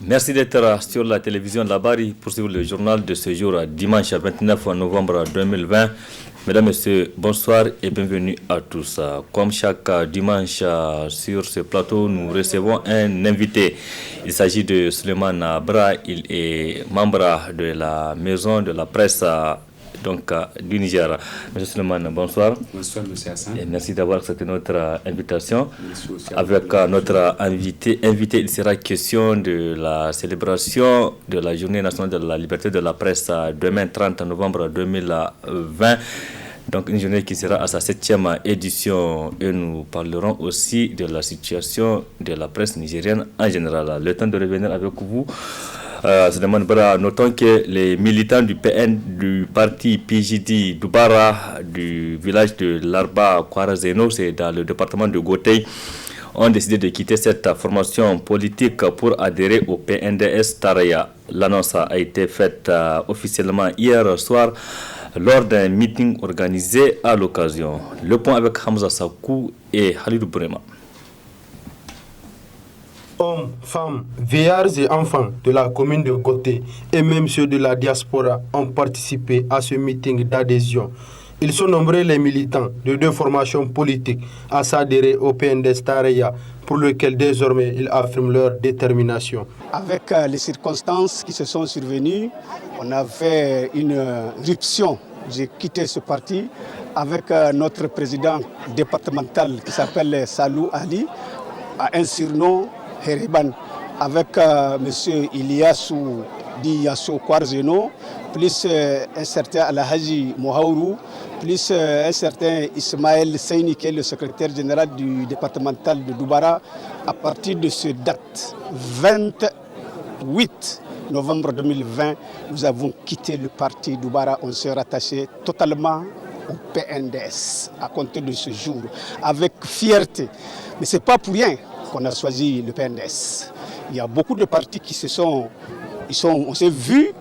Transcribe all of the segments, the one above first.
Merci d'être sur la télévision Labari pour suivre le journal de ce jour, dimanche 29 novembre 2020. Mesdames, Messieurs, bonsoir et bienvenue à tous. Comme chaque dimanche sur ce plateau, nous recevons un invité. Il s'agit de Souleymane Bra. Il est membre de la maison de la presse du Niger. Monsieur Souleymane, bonsoir. Bonsoir, monsieur Hassan. Et merci d'avoir accepté notre invitation. Avec notre invité, il sera question de la célébration de la Journée nationale de la liberté de la presse demain 30 novembre 2020. Donc une journée qui sera à sa 7e édition et nous parlerons aussi de la situation de la presse nigérienne en général. Le temps de revenir avec vous. Notons que les militants du parti PJD Doubara du village de Larba Kwarazeno, c'est dans le département de Gotei, ont décidé de quitter cette formation politique pour adhérer au PNDS Taraya. L'annonce a été faite officiellement hier soir lors d'un meeting organisé à l'occasion. Le point avec Hamza Sakou et Halidou Brema. Hommes, femmes, vieillards et enfants de la commune de Goté et même ceux de la diaspora ont participé à ce meeting d'adhésion. Ils sont nombreux les militants de deux formations politiques à s'adhérer au PNDS Taraya, pour lequel désormais ils affirment leur détermination. Avec les circonstances qui se sont survenues, on a fait une rupture. J'ai quitté ce parti avec notre président départemental qui s'appelle Salou Ali, à un surnom Heriban, avec M. Iliassou Diyasso Kwarzeno, plus un certain Alhaji Mohaourou, plus un certain Ismaël Seyni, qui est le secrétaire général du départemental de Doubara. À partir de cette date, 28 novembre 2020, nous avons quitté le parti Doubara. On s'est rattaché totalement au PNDS à compter de ce jour, avec fierté. Mais ce n'est pas pour rien qu'on a choisi le PNDS. Il y a beaucoup de partis qui on s'est vu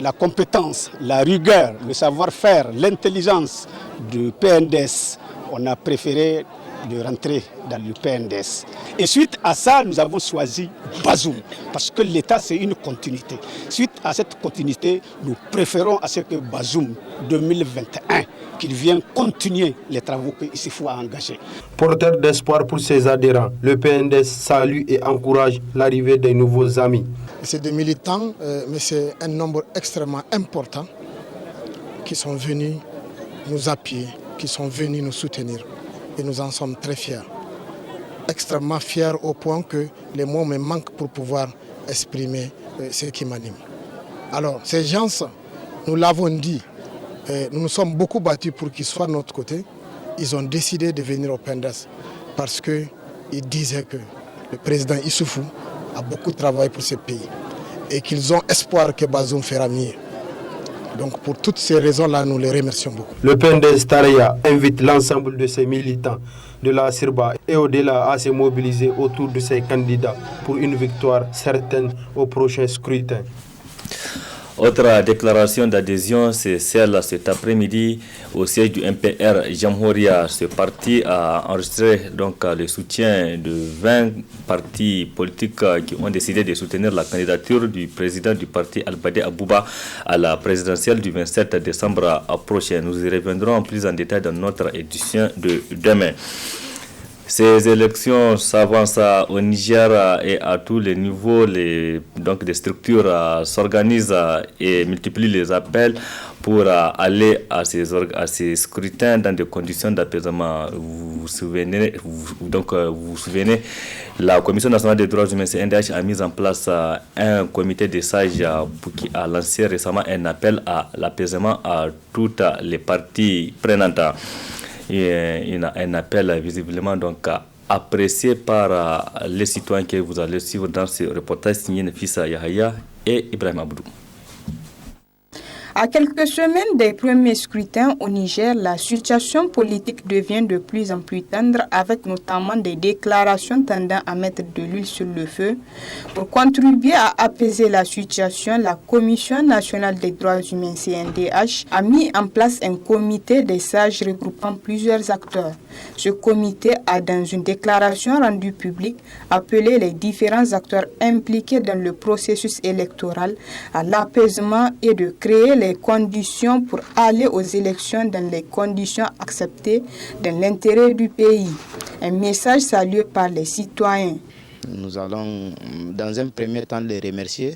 la compétence, la rigueur, le savoir-faire, l'intelligence du PNDS. On a préféré de rentrer dans le PNDS. Et suite à ça, nous avons choisi Bazoum, parce que l'État, c'est une continuité. Suite à cette continuité, nous préférons à ce que Bazoum 2021, qu'il vienne continuer les travaux qu'il faut engager. Porteur d'espoir pour ses adhérents, le PNDS salue et encourage l'arrivée des nouveaux amis. C'est des militants, mais c'est un nombre extrêmement important qui sont venus nous appuyer, qui sont venus nous soutenir. Et nous en sommes très fiers. Extrêmement fiers au point que les mots me manquent pour pouvoir exprimer ce qui m'anime. Alors, ces gens, nous l'avons dit, nous nous sommes beaucoup battus pour qu'ils soient de notre côté. Ils ont décidé de venir au PNDS parce qu'ils disaient que le président Issoufou a beaucoup travaillé pour ce pays et qu'ils ont espoir que Bazoum fera mieux. Donc pour toutes ces raisons-là, nous les remercions beaucoup. Le PNDS Taraya invite l'ensemble de ses militants de la Sirba et au-delà à se mobiliser autour de ses candidats pour une victoire certaine au prochain scrutin. Autre déclaration d'adhésion, c'est celle cet après-midi au siège du MPR Jamhouria. Ce parti a enregistré donc le soutien de 20 partis politiques qui ont décidé de soutenir la candidature du président du parti Al-Badi Abouba à la présidentielle du 27 décembre prochain. Nous y reviendrons plus en détail dans notre édition de demain. Ces élections s'avancent au Niger et à tous les niveaux. Des structures s'organisent et multiplient les appels pour aller à ces scrutins dans des conditions d'apaisement. Vous vous souvenez, la Commission nationale des droits humains, CNDH, a mis en place un comité de sages qui a lancé récemment un appel à l'apaisement à toutes les parties prenantes. Et un appel visiblement donc apprécié par les citoyens que vous allez suivre dans ce reportage signé Nefissa Yahaya et Ibrahim Abdou. À quelques semaines des premiers scrutins au Niger, la situation politique devient de plus en plus tendre avec notamment des déclarations tendant à mettre de l'huile sur le feu. Pour contribuer à apaiser la situation, la Commission nationale des droits humains CNDH a mis en place un comité des sages regroupant plusieurs acteurs. Ce comité a, dans une déclaration rendue publique, appelé les différents acteurs impliqués dans le processus électoral à l'apaisement et de créer les conditions pour aller aux élections dans les conditions acceptées dans l'intérêt du pays. Un message salué par les citoyens. Nous allons dans un premier temps les remercier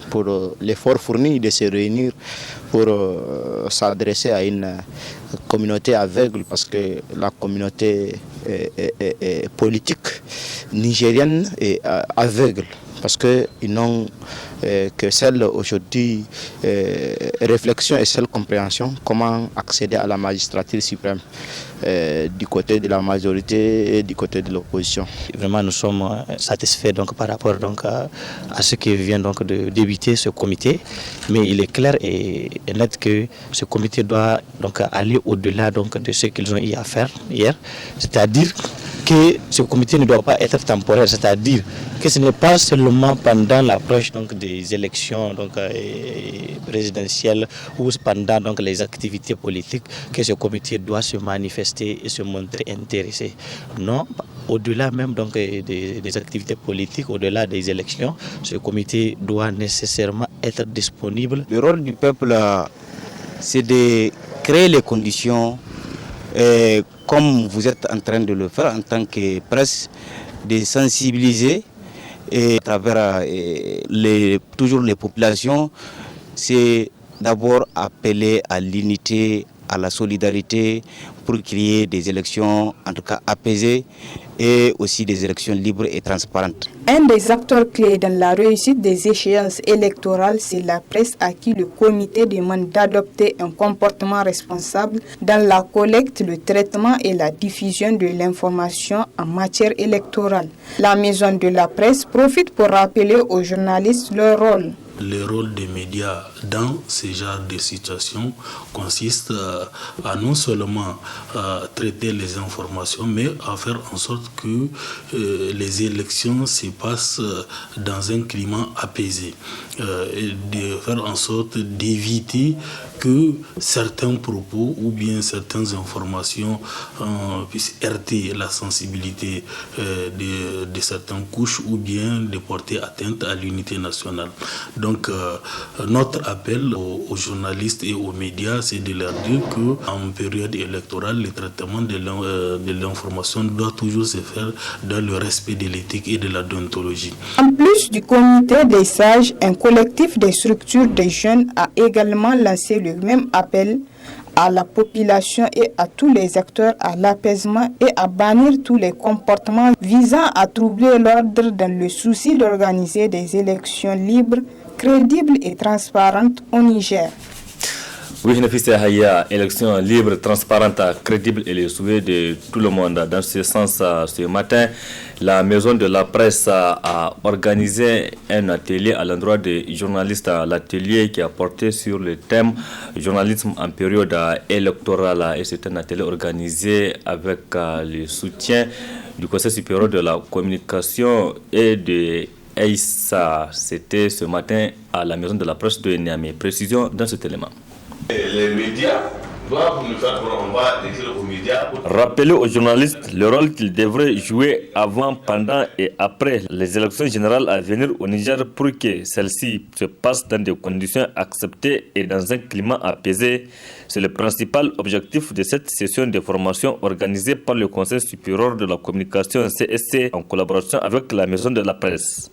pour l'effort fourni de se réunir pour s'adresser à une communauté aveugle, parce que la communauté politique nigérienne est aveugle, parce qu'ils n'ont que celle aujourd'hui réflexion et celle compréhension comment accéder à la magistrature suprême du côté de la majorité et du côté de l'opposition. Vraiment nous sommes satisfaits donc par rapport donc à ce qui vient donc de débuter ce comité, mais il est clair et net que ce comité doit donc aller au-delà donc de ce qu'ils ont eu à faire hier, c'est-à-dire que ce comité ne doit pas être temporaire, c'est-à-dire que ce n'est pas seulement pendant l'approche donc des élections donc présidentielles ou pendant donc les activités politiques que ce comité doit se manifester et se montrer intéressé. Non, au-delà même donc des activités politiques, au-delà des élections, ce comité doit nécessairement être disponible. Le rôle du peuple, c'est de créer les conditions, comme vous êtes en train de le faire en tant que presse, de sensibiliser et à travers toujours les populations. C'est d'abord appeler à l'unité, à la solidarité pour créer des élections en tout cas apaisées et aussi des élections libres et transparentes. Un des acteurs clés dans la réussite des échéances électorales, c'est la presse à qui le comité demande d'adopter un comportement responsable dans la collecte, le traitement et la diffusion de l'information en matière électorale. La maison de la presse profite pour rappeler aux journalistes leur rôle. Le rôle des médias dans ce genre de situation consiste à non seulement traiter les informations, mais à faire en sorte que les élections se passent dans un climat apaisé. Et de faire en sorte d'éviter que certains propos ou bien certaines informations puissent heurter la sensibilité de certaines couches ou bien de porter atteinte à l'unité nationale. Donc notre appel aux journalistes et aux médias, c'est de leur dire qu'en période électorale, le traitement de l'information doit toujours se faire dans le respect de l'éthique et de la déontologie. En plus du comité des sages, un collectif des structures des jeunes a également lancé le même appel à la population et à tous les acteurs à l'apaisement et à bannir tous les comportements visant à troubler l'ordre dans le souci d'organiser des élections libres, crédibles et transparentes au Niger. Oui, Nafisa Haya, élection libre, transparente, crédible et le souhait de tout le monde. Dans ce sens, ce matin, la maison de la presse a organisé un atelier à l'endroit des journalistes. L'atelier qui a porté sur le thème journalisme en période électorale. Et c'est un atelier organisé avec le soutien du Conseil supérieur de la communication et de EISA. C'était ce matin à la maison de la presse de Niamey. Précision dans cet élément. Les médias doivent nous faire, on va décrire aux médias. Rappeler aux journalistes le rôle qu'ils devraient jouer avant, pendant et après les élections générales à venir au Niger pour que celles-ci se passent dans des conditions acceptées et dans un climat apaisé. C'est le principal objectif de cette session de formation organisée par le Conseil supérieur de la communication CSC en collaboration avec la maison de la presse.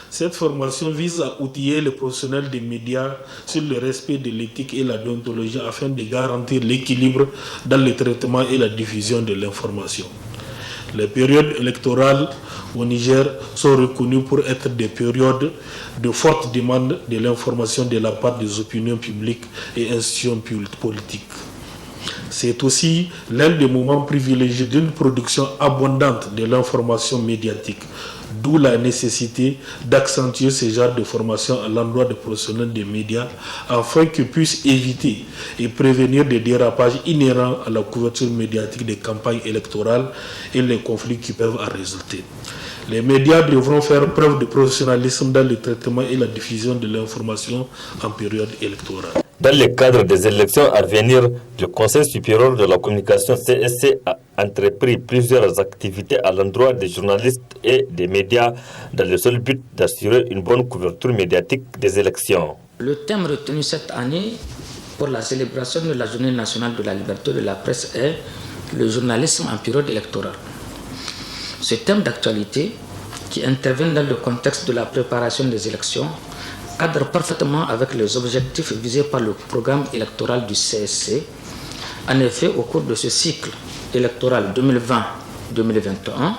Cette formation vise à outiller les professionnels des médias sur le respect de l'éthique et la déontologie afin de garantir l'équilibre dans le traitement et la diffusion de l'information. Les périodes électorales au Niger sont reconnues pour être des périodes de forte demande de l'information de la part des opinions publiques et institutions politiques. C'est aussi l'un des moments privilégiés d'une production abondante de l'information médiatique, d'où la nécessité d'accentuer ce genre de formation à l'endroit des professionnels des médias afin qu'ils puissent éviter et prévenir des dérapages inhérents à la couverture médiatique des campagnes électorales et les conflits qui peuvent en résulter. Les médias devront faire preuve de professionnalisme dans le traitement et la diffusion de l'information en période électorale. Dans le cadre des élections à venir, le Conseil supérieur de la communication CSC a entrepris plusieurs activités à l'endroit des journalistes et des médias dans le seul but d'assurer une bonne couverture médiatique des élections. Le thème retenu cette année pour la célébration de la Journée nationale de la liberté de la presse est le journalisme en période électorale. Ce thème d'actualité, qui intervient dans le contexte de la préparation des élections, cadre parfaitement avec les objectifs visés par le programme électoral du CSC. En effet, au cours de ce cycle électoral 2020-2021,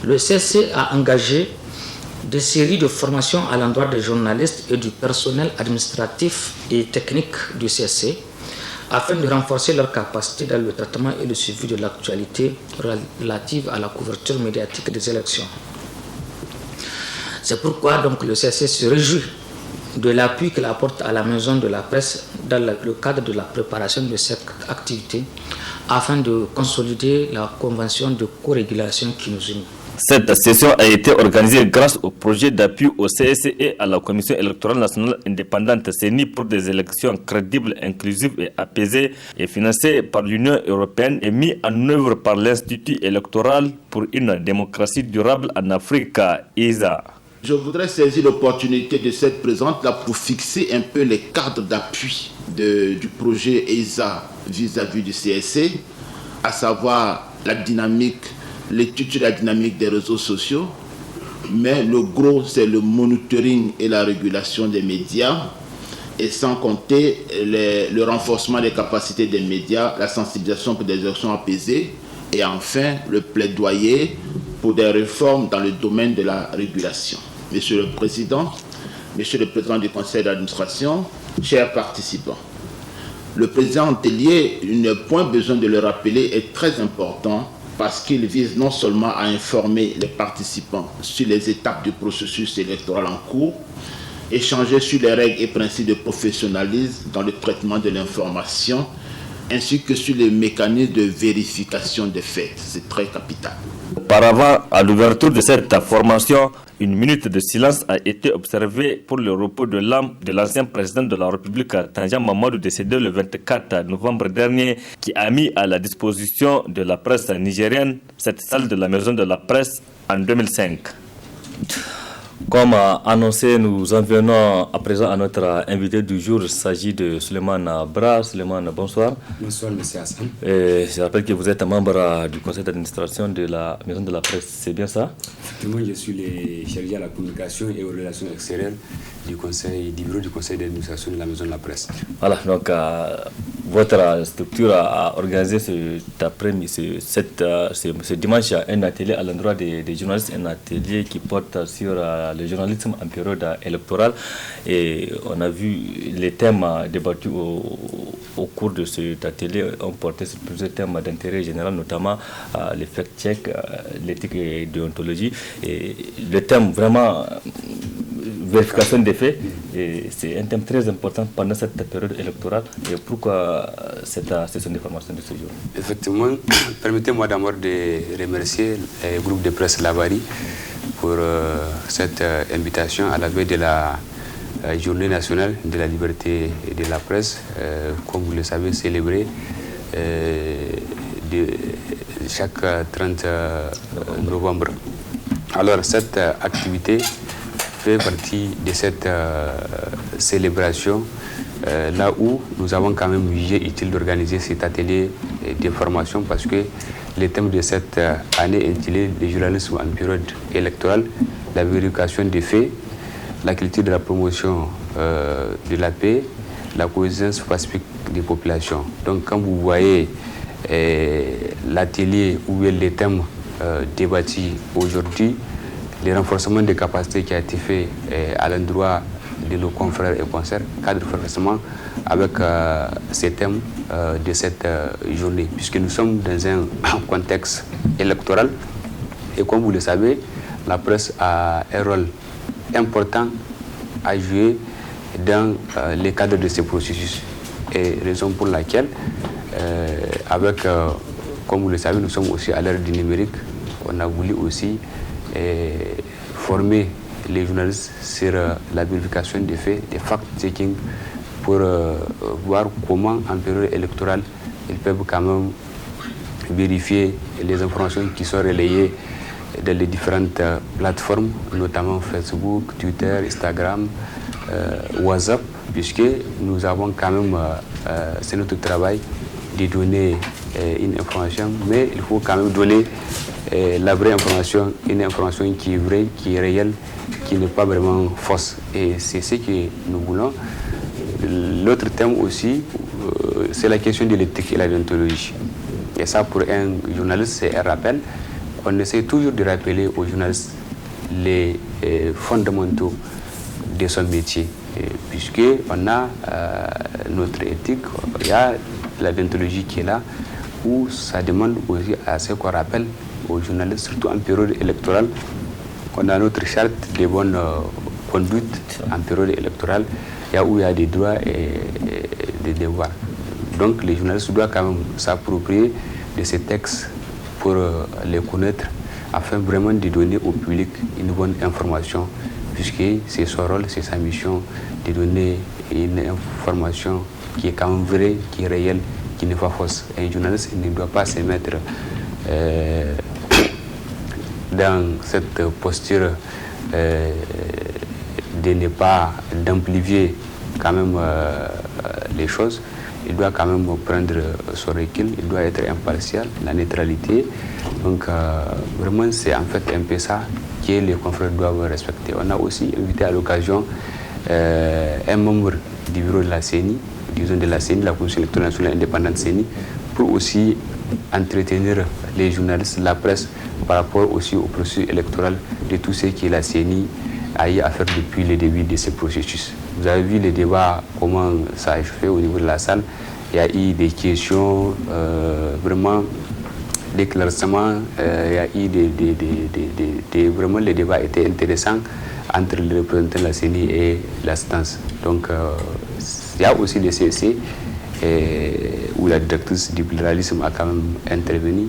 le CSC a engagé des séries de formations à l'endroit des journalistes et du personnel administratif et technique du CSC afin de renforcer leurs capacités dans le traitement et le suivi de l'actualité relative à la couverture médiatique des élections. C'est pourquoi donc, le CSC se réjouit de l'appui qu'il apporte à la maison de la presse dans le cadre de la préparation de cette activité afin de consolider la convention de co-régulation qui nous unit. Cette session a été organisée grâce au projet d'appui au CSC et à la Commission électorale nationale indépendante CENI pour des élections crédibles, inclusives et apaisées et financée par l'Union européenne et mis en œuvre par l'Institut électoral pour une démocratie durable en Afrique, ISA. Je voudrais saisir l'opportunité de cette présente-là pour fixer un peu les cadres d'appui du projet ESA vis-à-vis du CSC, à savoir la dynamique, l'étude sur la dynamique des réseaux sociaux, mais le gros, c'est le monitoring et la régulation des médias, et sans compter le renforcement des capacités des médias, la sensibilisation pour des élections apaisées, et enfin le plaidoyer pour des réformes dans le domaine de la régulation. Monsieur le Président, Monsieur le Président du Conseil d'administration, chers participants, le Président Tellier, un point besoin de le rappeler, est très important parce qu'il vise non seulement à informer les participants sur les étapes du processus électoral en cours, échanger sur les règles et principes de professionnalisme dans le traitement de l'information, ainsi que sur les mécanismes de vérification des faits. C'est très capital. Auparavant, à l'ouverture de cette formation, une minute de silence a été observée pour le repos de l'âme de l'ancien président de la République, Tanja Mamadou, décédé le 24 novembre dernier, qui a mis à la disposition de la presse nigérienne cette salle de la maison de la presse en 2005. Comme annoncé, nous en venons à présent à notre invité du jour. Il s'agit de Souleymane Bra. Souleymane, bonsoir. Bonsoir, M. Hassan. Je rappelle que vous êtes membre du conseil d'administration de la Maison de la Presse, c'est bien ça? Effectivement, je suis le chargé à la communication et aux relations extérieures du bureau du conseil d'administration de la Maison de la Presse. Voilà, donc votre structure a organisé ce dimanche un atelier à l'endroit des journalistes, un atelier qui porte sur le journalisme en période électorale, et on a vu les thèmes débattus au cours de cet atelier ont porté sur plusieurs thèmes d'intérêt général, notamment les fact-check, l'éthique et déontologie, et le thème vraiment vérification des faits, et c'est un thème très important pendant cette période électorale. Et pourquoi cette session de formation de ce jour? Effectivement, permettez-moi d'abord de remercier le groupe de presse Lavari pour cette invitation à la veille de la Journée nationale de la liberté et de la presse, comme vous le savez, célébrée chaque 30 novembre. Alors, cette activité fait partie de cette célébration, là où nous avons quand même jugé utile d'organiser cet atelier de formation, parce que le thème de cette année intitulé « Le journalisme en période électorale, la vérification des faits, la culture de la promotion de la paix, la cohésion pacifique des populations ». Donc quand vous voyez l'atelier où est le thème débattu aujourd'hui, le renforcement des capacités qui a été fait à l'endroit de nos confrères et consoeurs cadre forcément avec ces thèmes de cette journée, puisque nous sommes dans un contexte électoral et comme vous le savez, la presse a un rôle important à jouer dans le cadre de ces processus. Et raison pour laquelle, comme vous le savez, nous sommes aussi à l'ère du numérique, on a voulu aussi former les journalistes sur la vérification des faits, des fact-checking, pour voir comment en période électorale ils peuvent quand même vérifier les informations qui sont relayées dans les différentes plateformes, notamment Facebook, Twitter, Instagram, WhatsApp, puisque nous avons quand même, c'est notre travail de donner une information, mais il faut quand même donner la vraie information, une information qui est vraie, qui est réelle, qui n'est pas vraiment fausse. Et c'est ce que nous voulons. L'autre thème aussi, c'est la question de l'éthique et la déontologie. Et ça, pour un journaliste, c'est un rappel. On essaie toujours de rappeler aux journalistes les fondamentaux de son métier, puisqu'on a notre éthique, il y a la déontologie qui est là, où ça demande aussi à ce qu'on rappelle aux journalistes, surtout en période électorale, on a notre charte de bonne conduite en période électorale, où il y a des droits et des devoirs. Donc les journalistes doivent quand même s'approprier de ces textes pour les connaître, afin vraiment de donner au public une bonne information, puisque c'est son rôle, c'est sa mission de donner une information qui est quand même vraie, qui est réelle, qui n'est pas fausse. Et un journaliste ne doit pas se mettre dans cette posture de ne pas d'amplifier quand même les choses. Il doit quand même prendre son recul, il doit être impartial, la neutralité. Donc vraiment c'est en fait un peu ça que les confrères doivent respecter. On a aussi invité à l'occasion un membre du bureau de la CENI, disons de la CENI, la Commission électorale nationale indépendante CENI, pour aussi entretenir les journalistes, la presse, par rapport aussi au processus électoral de tout ce que la CENI a eu à faire depuis le début de ce processus. Vous avez vu les débats, comment ça a été fait au niveau de la salle. Il y a eu des questions, vraiment d'éclaircissement, il y a eu vraiment les débats étaient intéressants entre les représentants de la CENI et l'assistance. Donc il y a aussi des CEC où la directrice du pluralisme a quand même intervenu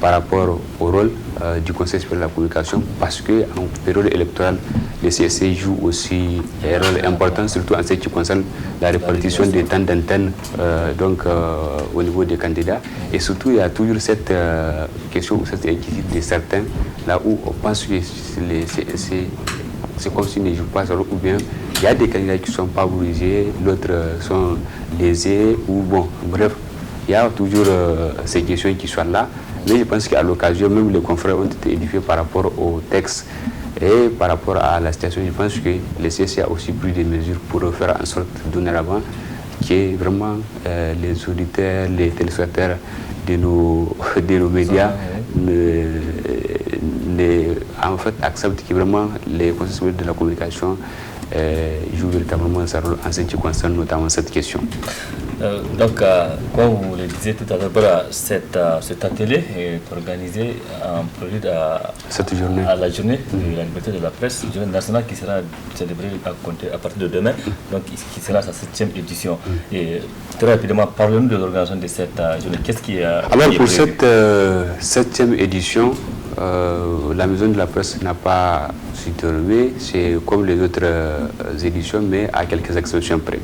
par rapport au rôle du Conseil supérieur de la communication, parce qu'en période électorale, le CSC joue aussi un rôle important, surtout en ce qui concerne la répartition des temps d'antenne au niveau des candidats. Et surtout, il y a toujours cette question ou cette inquiétude de certains, là où on pense que les CSC, c'est comme s'ils ne jouent pas sur, ou bien il y a des candidats qui ne sont pas favorisés, d'autres sont lésés, ou bon, bref, il y a toujours ces questions qui sont là. Mais je pense qu'à l'occasion, même les confrères ont été édifiés par rapport au texte et par rapport à la situation. Je pense que le CSC a aussi pris des mesures pour faire en sorte dorénavant que vraiment les auditeurs, les téléspectateurs de nos médias en fait acceptent que vraiment les conseils de la communication jouent véritablement sa rôle en ce qui concerne notamment cette question. Donc, comme vous le disiez tout à l'heure, cet atelier est organisé en prélude à la journée de la liberté de la presse, journée nationale qui sera célébrée à partir de demain, donc qui sera sa 7e édition. Et très rapidement, parlons de l'organisation de cette journée. Qu'est-ce qui est Alors pour cette 7e édition, la maison de la presse n'a pas su relever, c'est comme les autres éditions, mais à quelques exceptions près.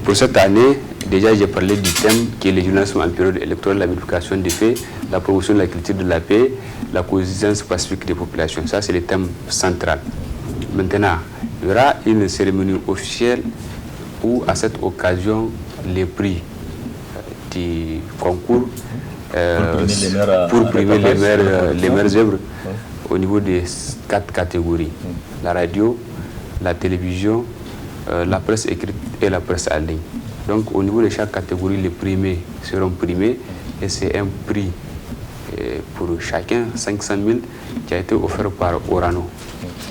Pour cette année, déjà j'ai parlé du thème qui est les journalistes en période électorale, la vérification des faits, la promotion de la culture de la paix, la coexistence pacifique des populations. Ça, c'est le thème central. Maintenant, il y aura une cérémonie officielle où, à cette occasion, les prix du concours pour primer les meilleures œuvres au niveau des 4 catégories. La radio, la télévision, la presse écrite et la presse en ligne. Donc au niveau de chaque catégorie, les primés seront primés et c'est un prix pour chacun, 500 000, qui a été offert par Orano.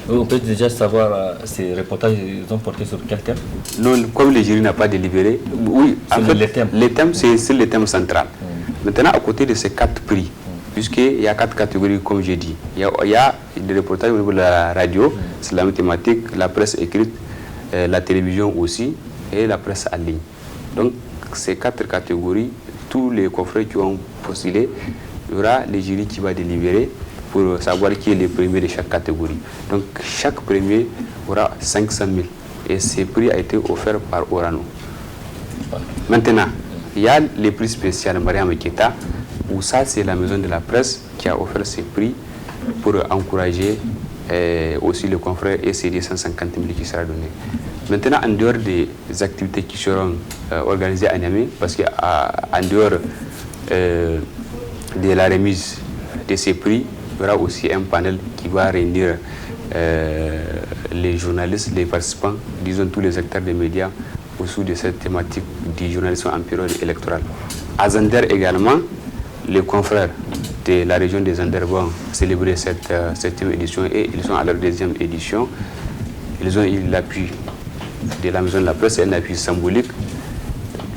On peut déjà savoir ces reportages, ils ont porté sur quel thème? Non, comme le jury n'a pas délibéré, oui, en fait, les thèmes, c'est le thème central. Maintenant, à côté de ces 4 prix, puisqu'il y a 4 catégories, comme j'ai dit, il y a des reportages au niveau de la radio, c'est la mathématique, la presse écrite, la télévision aussi, et la presse en ligne. Donc, ces 4 catégories, tous les confrères qui ont postulé, il y aura le jury qui va délibérer pour savoir qui est le premier de chaque catégorie. Donc, chaque premier aura 500 000. Et ce prix a été offert par Orano. Maintenant, il y a les prix spéciaux Mariam Keta, où ça, c'est la maison de la presse qui a offert ces prix pour encourager aussi le confrère, et c'est les 150 000 qui sera donné. Maintenant, en dehors des activités qui seront organisées à Niamey, parce qu'en dehors de la remise de ces prix, il y aura aussi un panel qui va réunir les journalistes, les participants, disons tous les acteurs des médias, au-dessus de cette thématique du journalisme en période électorale. À Zander également, les confrères de la région des Zander vont célébrer cette 7e édition, et ils sont à leur 2e édition. Ils ont eu l'appui de la maison de la presse, un appui symbolique.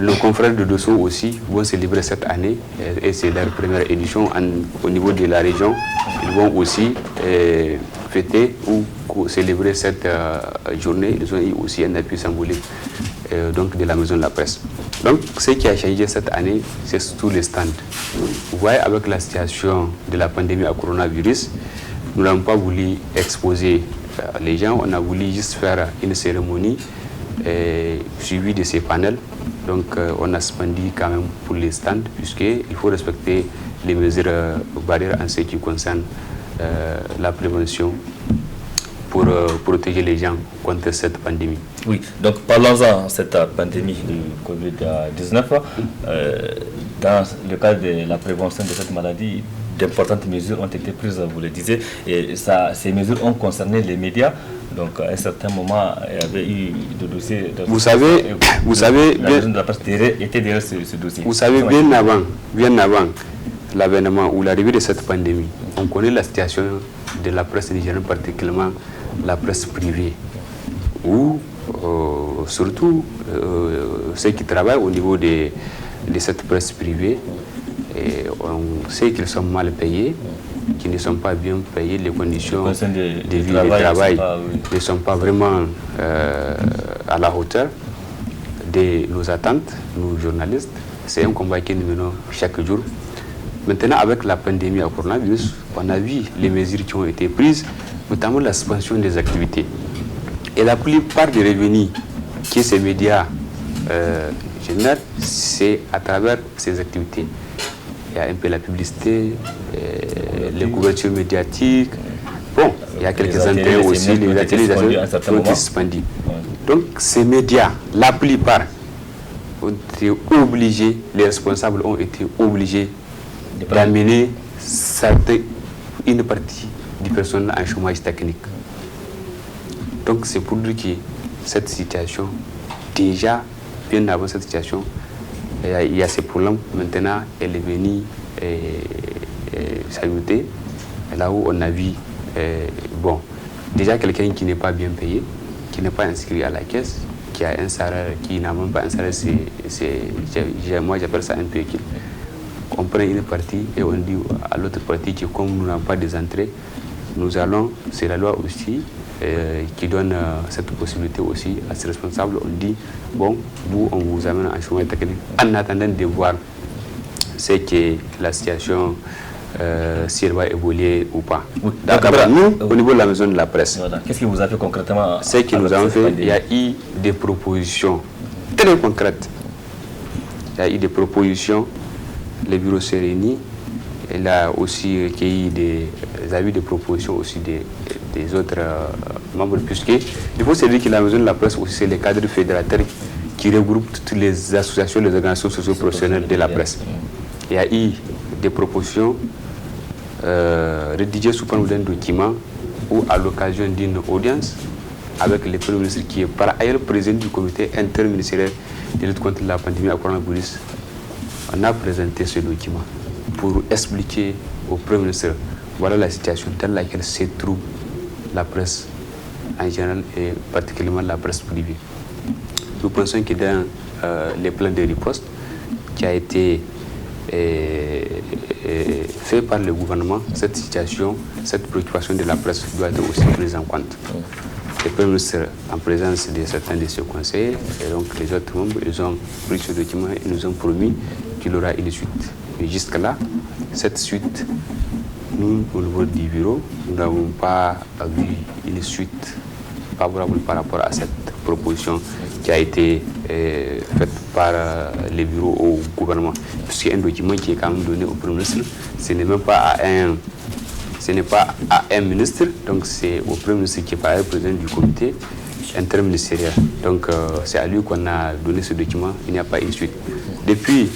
Nos confrères de Dosso aussi vont célébrer cette année, et c'est leur première édition au niveau de la région. Ils vont aussi fêter ou célébrer cette journée. Ils ont eu aussi un appui symbolique donc de la maison de la presse. Donc, ce qui a changé cette année, c'est surtout les stands. Vous voyez, avec la situation de la pandémie à coronavirus, nous n'avons pas voulu exposer les gens, on a voulu juste faire une cérémonie suivie de ces panels. Donc, on a suspendu quand même pour les stands, puisqu'il faut respecter les mesures barrières en ce qui concerne la prévention pour protéger les gens contre cette pandémie. Oui, donc parlons-en de cette pandémie de Covid-19. Dans le cadre de la prévention de cette maladie, d'importantes mesures ont été prises, vous le disiez, et ces mesures ont concerné les médias. Donc à un certain moment, il y avait eu des dossiers. Vous savez la maison de la presse était derrière ce dossier. Vous savez, bien avant l'avènement ou l'arrivée de cette pandémie, on connaît la situation de la presse nigérienne, particulièrement la presse privée, où surtout ceux qui travaillent au niveau de cette presse privée, et on sait qu'ils sont mal payés, qui ne sont pas bien payés, les conditions de vie et de travail ne sont pas vraiment à la hauteur de nos attentes, nous journalistes. C'est un combat que nous menons chaque jour. Maintenant, avec la pandémie à coronavirus, on a vu les mesures qui ont été prises, notamment la suspension des activités. Et la plupart des revenus que ces médias génèrent, c'est à travers ces activités. Il y a un peu la publicité, les couvertures médiatiques. Bon, il y a quelques intérêts aussi, les ateliers qui ont été suspendus. Donc, ces médias, la plupart, ont été obligés, les responsables ont été obligés d'amener une partie du personnel en chômage technique. Donc, c'est pour dire que cette situation, déjà, bien avant cette situation, il y a ces problèmes. Maintenant, elle est venue s'ajouter. Là où on a vu, bon, déjà quelqu'un qui n'est pas bien payé, qui n'est pas inscrit à la caisse, qui a un salaire, qui n'a même pas un salaire, moi j'appelle ça un pécule. On prend une partie et on dit à l'autre partie que comme nous n'avons pas des entrées, nous allons, c'est la loi aussi, qui donne cette possibilité aussi à ces responsables. On dit, bon, vous, on vous amène en chômage technique en attendant de voir ce que la situation, si elle va évoluer ou pas. D'abord, nous, au niveau de la maison de la presse, voilà. Qu'est-ce que vous avez fait concrètement? Ce que nous avons fait, il y a eu des propositions très concrètes. Il y a eu des propositions, le bureau s'est réuni, il a aussi recueilli des avis de propositions aussi des autres membres, puisqu'il faut se dire que la maison de la presse aussi, c'est les cadres fédérateurs qui regroupent toutes les associations, les organisations socio-professionnelles de la presse. Il y a eu des propositions rédigées sous forme d'un document ou à l'occasion d'une audience avec le Premier ministre qui est par ailleurs président du comité interministériel de lutte contre la pandémie à coronavirus. On a présenté ce document pour expliquer au Premier ministre voilà la situation dans laquelle se trouve la presse en général et particulièrement la presse privée. Nous pensons que dans les plans de riposte qui a été fait par le gouvernement, cette situation, cette préoccupation de la presse doit être aussi prise en compte. Le Premier ministre, en présence de certains de ses conseillers, et donc les autres membres, ils ont pris ce document et nous ont promis qu'il y aura une suite. Mais jusque-là, cette suite, nous, au niveau du bureau, nous n'avons pas vu une suite favorable par rapport à cette proposition qui a été faite par les bureaux au gouvernement. Puisqu'il y a un document qui est quand même donné au Premier ministre, ce n'est même pas à un ministre, donc c'est au Premier ministre qui est par ailleurs président du comité interministériel. Donc c'est à lui qu'on a donné ce document, il n'y a pas une suite. Depuis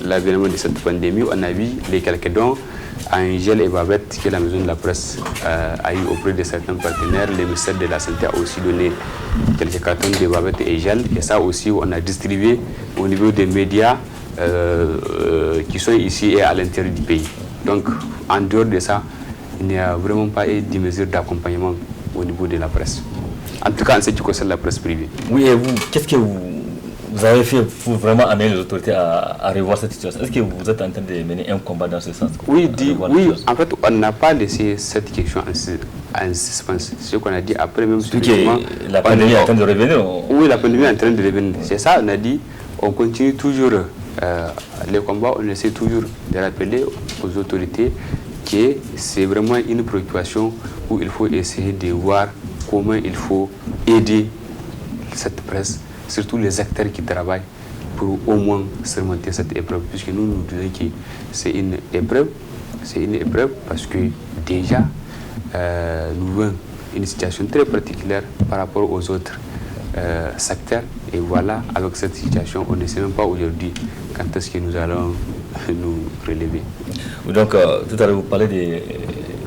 l'avènement de cette pandémie, on a vu les quelques dons à un gel et bavette que la maison de la presse a eu auprès de certains partenaires. Le ministère de la Santé a aussi donné quelques cartons de bavettes et gel. Et ça aussi, on a distribué au niveau des médias qui sont ici et à l'intérieur du pays. Donc, en dehors de ça, il n'y a vraiment pas eu de mesures d'accompagnement au niveau de la presse. En tout cas, en ce qui concerne la presse privée. Oui, et vous, qu'est-ce que vous avez fait pour vraiment amener les autorités à revoir cette situation? Est-ce que vous êtes en train de mener un combat dans ce sens? Oui, en fait, on n'a pas laissé cette question en suspens. Ce qu'on a dit après, même si la pandémie est en train de revenir. Oui, la pandémie est en train de revenir. C'est ça, on a dit, on continue toujours les combats, on essaie toujours de rappeler aux autorités que c'est vraiment une préoccupation où il faut essayer de voir comment il faut aider cette presse, surtout les acteurs qui travaillent pour au moins surmonter cette épreuve, puisque nous disons que c'est une épreuve parce que déjà nous voyons une situation très particulière par rapport aux autres secteurs, et voilà, avec cette situation, on ne sait même pas aujourd'hui quand est-ce que nous allons nous relever. Donc, tout à l'heure, vous parlez des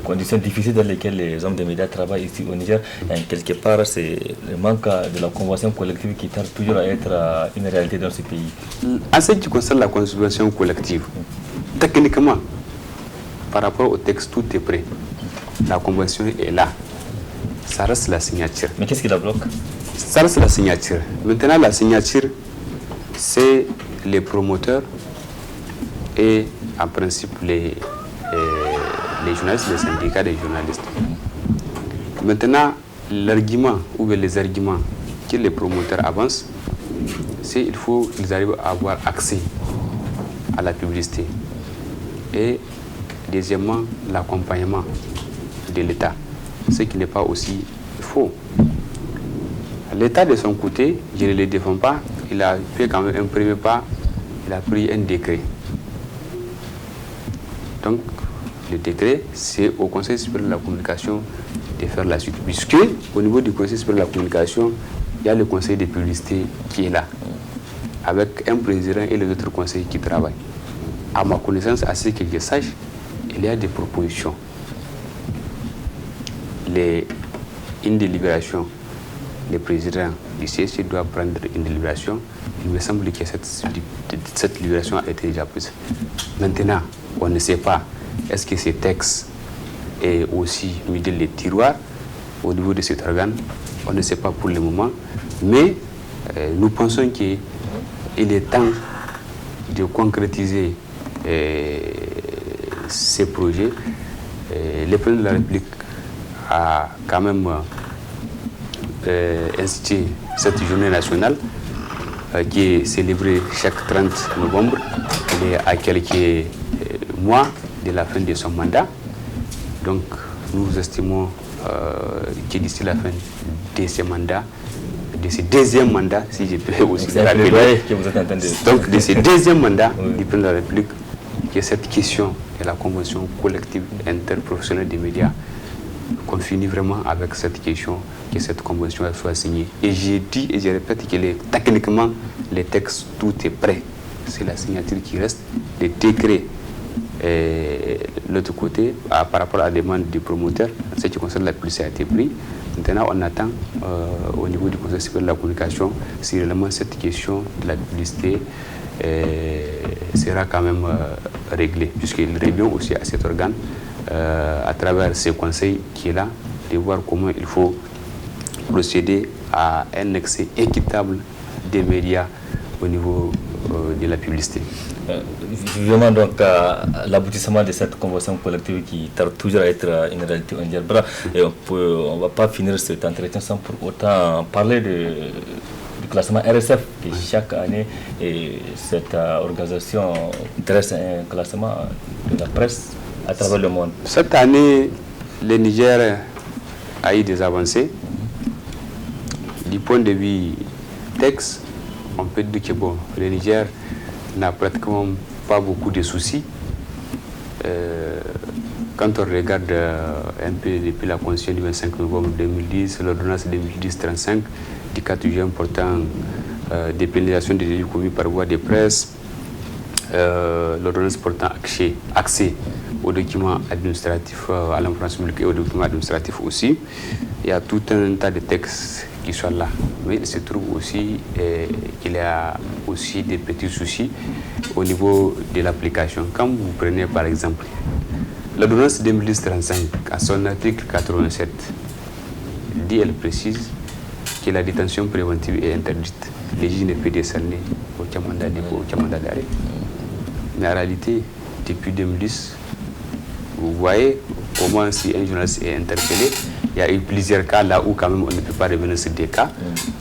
conditions difficiles dans lesquelles les hommes des médias travaillent ici au Niger. Et quelque part, c'est le manque de la convention collective qui tarde toujours à être une réalité dans ce pays. En ce qui concerne la convention collective, techniquement, par rapport au texte, tout est prêt. La convention est là. Ça reste la signature. Mais qu'est-ce qui la bloque? Ça reste la signature. Maintenant, la signature, c'est les promoteurs et en principe les journalistes, les syndicats des journalistes. Maintenant, l'argument ou les arguments que les promoteurs avancent, c'est qu'il faut qu'ils arrivent à avoir accès à la publicité. Et deuxièmement, l'accompagnement de l'État, ce qui n'est pas aussi faux. L'État, de son côté, je ne le défends pas, il a fait quand même un premier pas, il a pris un décret. Donc, le décret, c'est au Conseil supérieur de la communication de faire la suite. Puisque, au niveau du Conseil supérieur de la communication, il y a le Conseil de publicité qui est là, avec un président et les autres conseils qui travaillent. À ma connaissance, à ce que je sache, il y a des propositions. Une délibération, le président du CSC doit prendre une délibération. Il me semble que cette délibération a été déjà prise. Maintenant, on ne sait pas, est-ce que ces textes est aussi mis dans les tiroirs au niveau de cet organe? On ne sait pas pour le moment, mais nous pensons qu'il est temps de concrétiser ces projets. Le président de la République a quand même institué cette journée nationale qui est célébrée chaque 30 novembre. Il est à quelques mois de la fin de son mandat. Donc nous estimons que d'ici la fin de ce mandat, de ce deuxième mandat, si je peux aussi le rappeler, donc de ce deuxième mandat du président de la République, que cette question de la convention collective interprofessionnelle des médias, qu'on finit vraiment avec cette question, que cette convention soit signée. Et j'ai dit et je répète que techniquement, les textes, tout est prêt. C'est la signature qui reste. Les décrets, l'autre côté, par rapport à la demande du promoteur, ce qui concerne la publicité a été pris. Maintenant, on attend au niveau du Conseil supérieur de la communication si réellement cette question de la publicité sera quand même réglée, puisqu'il revient aussi à cet organe à travers ce conseil qui est là, de voir comment il faut procéder à un accès équitable des médias au niveau de la publicité. Vivement donc l'aboutissement de cette convention collective qui tarde toujours à être une réalité au Niger. Et on ne va pas finir cet entretien sans pour autant parler du classement RSF, qui chaque année cette organisation dresse un classement de la presse à travers le monde. Cette année, le Niger a eu des avancées. Du point de vue texte, on peut dire que bon, le Niger n'a pratiquement pas beaucoup de soucis. Quand on regarde un peu depuis la Constitution du 25 novembre 2010, l'ordonnance 2010-35 du 4 juin portant dépénalisation des délits commis par voie de presse, l'ordonnance portant accès aux documents administratifs, à l'information publique et aux documents administratifs aussi, il y a tout un tas de textes qui sont là. Mais il se trouve aussi qu'il y a aussi des petits soucis au niveau de l'application. Quand vous prenez par exemple l'ordonnance 2010-35, à son article 87, dit, elle précise que la détention préventive est interdite. Le juge ne peut décerner aucun mandat de dépôt, aucun mandat d'arrêt. Mais en réalité, depuis 2010, vous voyez au moins si un journaliste est interpellé, il y a eu plusieurs cas là où quand même on ne peut pas revenir sur des cas,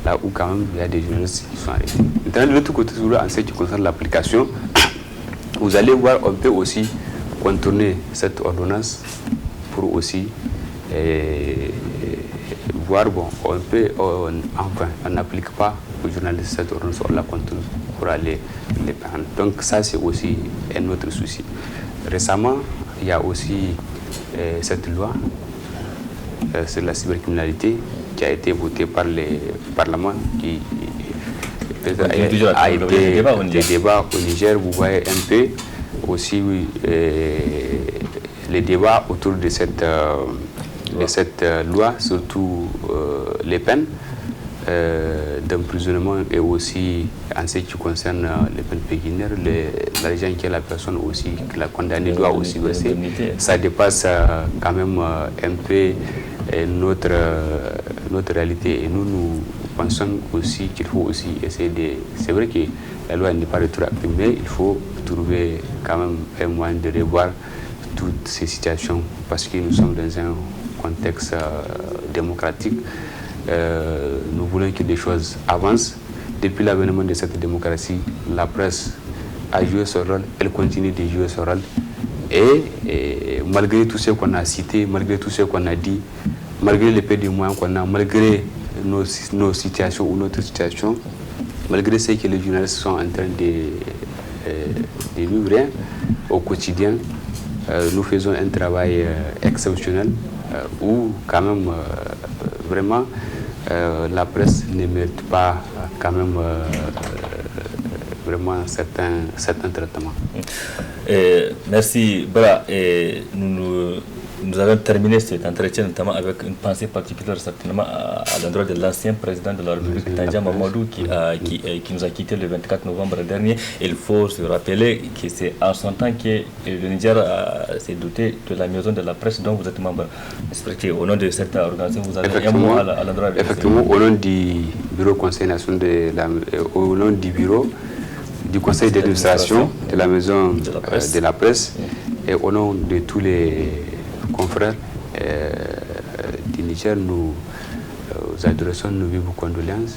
là où quand même il y a des journalistes qui sont arrêtés. Maintenant, de l'autre côté, en ce qui concerne l'application, vous allez voir, on peut aussi contourner cette ordonnance pour aussi voir, bon, enfin, on n'applique pas aux journalistes cette ordonnance, on la contourne pour aller les prendre. Donc ça, c'est aussi un autre souci. Récemment, il y a aussi cette loi sur la cybercriminalité qui a été votée par le Parlement, qui a été des débats au Niger. Vous voyez un peu aussi les débats autour de cette loi, surtout les peines d'emprisonnement et aussi en ce qui concerne les peines pécuniaires, l'argent que la personne aussi, que la condamnée doit aussi verser. Ça dépasse quand même un peu notre réalité et nous pensons aussi qu'il faut aussi essayer de... C'est vrai que la loi n'est pas rétroactive, mais il faut trouver quand même un moyen de revoir toutes ces situations parce que nous sommes dans un contexte démocratique. Nous voulons que des choses avancent. Depuis l'avènement de cette démocratie, la presse a joué son rôle, elle continue de jouer son rôle. Et malgré tout ce qu'on a cité, malgré tout ce qu'on a dit, malgré les peu de moyens qu'on a, malgré nos situations ou notre situation, malgré ce que les journalistes sont en train de vivre au quotidien, nous faisons un travail exceptionnel où quand même vraiment la presse ne mérite pas quand même vraiment certains traitements. Merci Bra. Nous avons terminé cet entretien notamment avec une pensée particulière certainement à l'endroit de l'ancien président de la République, Tandja Mamadou, qui nous a quittés le 24 novembre dernier. Il faut se rappeler que c'est en son temps que le Niger s'est doté de la maison de la presse dont vous êtes membre. Au nom de cette organisation, vous avez un mot à l'endroit de... Effectivement, au nom du bureau conseil national au nom du bureau du conseil d'administration de la maison de la presse et au nom de tous les confrères du Niger, nous adressons nos vives condoléances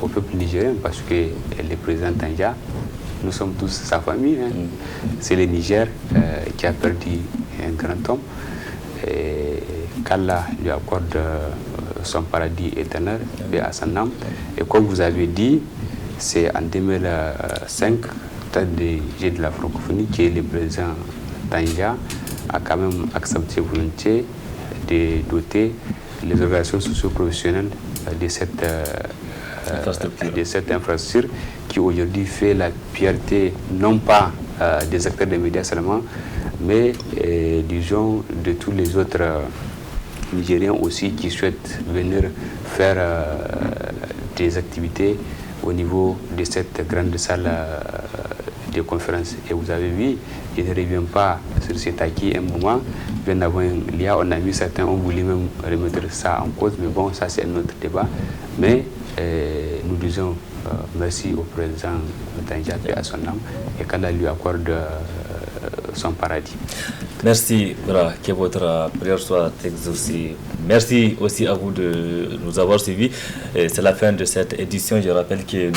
au peuple nigérien parce que le président Tandja, nous sommes tous sa famille. C'est le Niger qui a perdu un grand homme. Qu'Allah lui accorde son paradis éternel et à son âme. Et comme vous avez dit, c'est en 2005, tête de la francophonie, que le président Tandja a quand même accepté volontiers de doter les organisations socio-professionnelles de cette infrastructure qui aujourd'hui fait la fierté non pas des acteurs des médias seulement, mais disons de tous les autres Nigériens aussi qui souhaitent venir faire des activités au niveau de cette grande salle vidéoconférence. Et vous avez vu, il ne revient pas sur cet acquis un moment. Bien avant l'IA, on a vu certains ont voulu même remettre ça en cause, mais bon, ça c'est un autre débat. Mais nous disons merci au président Tangiapé à son âme et qu'Allah lui accorde son paradis. Merci, que votre prière soit exaucée. Merci aussi à vous de nous avoir suivis. C'est la fin de cette édition. Je rappelle que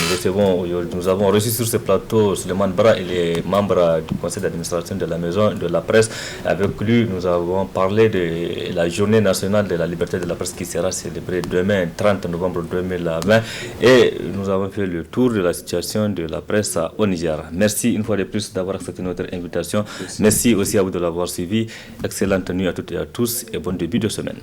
nous avons reçu sur ce plateau Suleiman Bra, il est membre du conseil d'administration de la Maison de la Presse. Avec lui, nous avons parlé de la journée nationale de la liberté de la presse qui sera célébrée demain, 30 novembre 2020. Et nous avons fait le tour de la situation de la presse au Niger. Merci une fois de plus d'avoir accepté notre invitation. Merci aussi à vous de l'avoir suivi. Excellente nuit à toutes et à tous et bon début de semaine.